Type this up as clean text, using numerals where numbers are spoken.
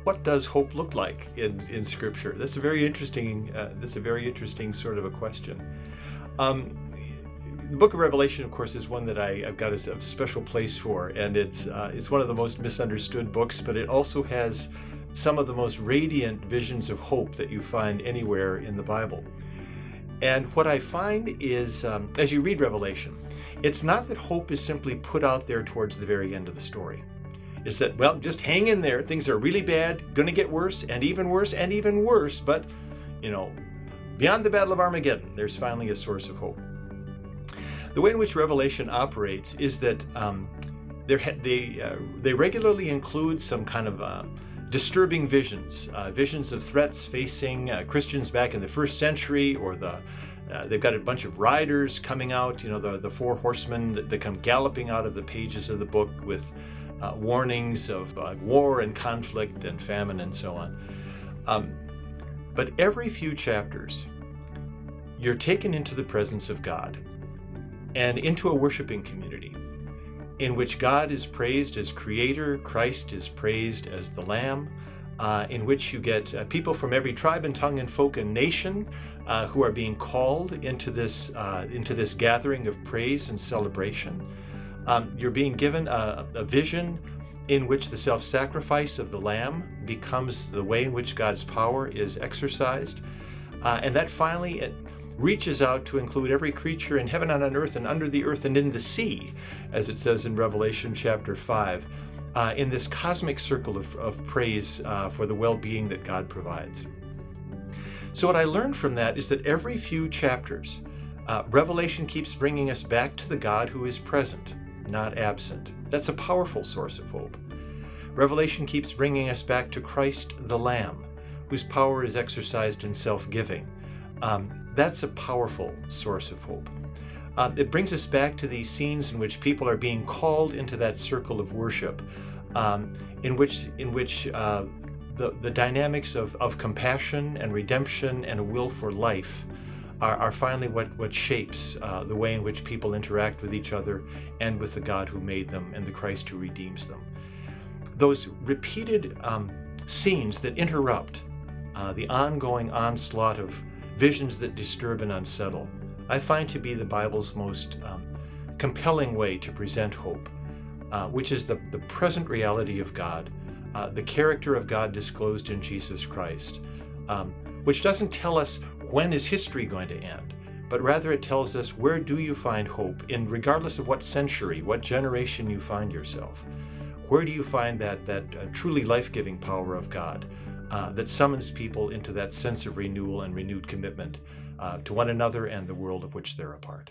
what does hope look like in Scripture? That's a very interesting. Sort of a question. The Book of Revelation, of course, is one that I've got a special place for, and it's one of the most misunderstood books, but it also has some of the most radiant visions of hope that you find anywhere in the Bible. And what I find is, as you read Revelation, it's not that hope is simply put out there towards the very end of the story. It's that, well, just hang in there. Things are really bad, going to get worse, and even worse, and even worse. But, beyond the Battle of Armageddon, there's finally a source of hope. The way in which Revelation operates is that they regularly include some kind of disturbing visions, visions of threats facing Christians back in the first century, or they've got a bunch of riders coming out, the four horsemen that come galloping out of the pages of the book with warnings of war and conflict and famine and so on. But every few chapters, you're taken into the presence of God and into a worshiping community in which God is praised as Creator, Christ is praised as the Lamb, in which you get people from every tribe and tongue and folk and nation who are being called into this gathering of praise and celebration. You're being given a vision in which the self-sacrifice of the Lamb becomes the way in which God's power is exercised. And that finally it reaches out to include every creature in heaven and on earth and under the earth and in the sea, as it says in Revelation chapter 5, in this cosmic circle of praise for the well-being that God provides. So what I learned from that is that every few chapters, Revelation keeps bringing us back to the God who is present, not absent. That's a powerful source of hope. Revelation keeps bringing us back to Christ the Lamb, whose power is exercised in self-giving. That's a powerful source of hope. It brings us back to these scenes in which people are being called into that circle of worship, in which the dynamics of compassion and redemption and a will for life are finally what shapes the way in which people interact with each other and with the God who made them and the Christ who redeems them. Those repeated scenes that interrupt the ongoing onslaught of visions that disturb and unsettle, I find to be the Bible's most compelling way to present hope, which is the present reality of God, the character of God disclosed in Jesus Christ, which doesn't tell us when is history going to end, but rather it tells us where do you find hope, regardless of what century, what generation you find yourself. Where do you find that truly life-giving power of God that summons people into that sense of renewal and renewed commitment to one another and the world of which they're a part?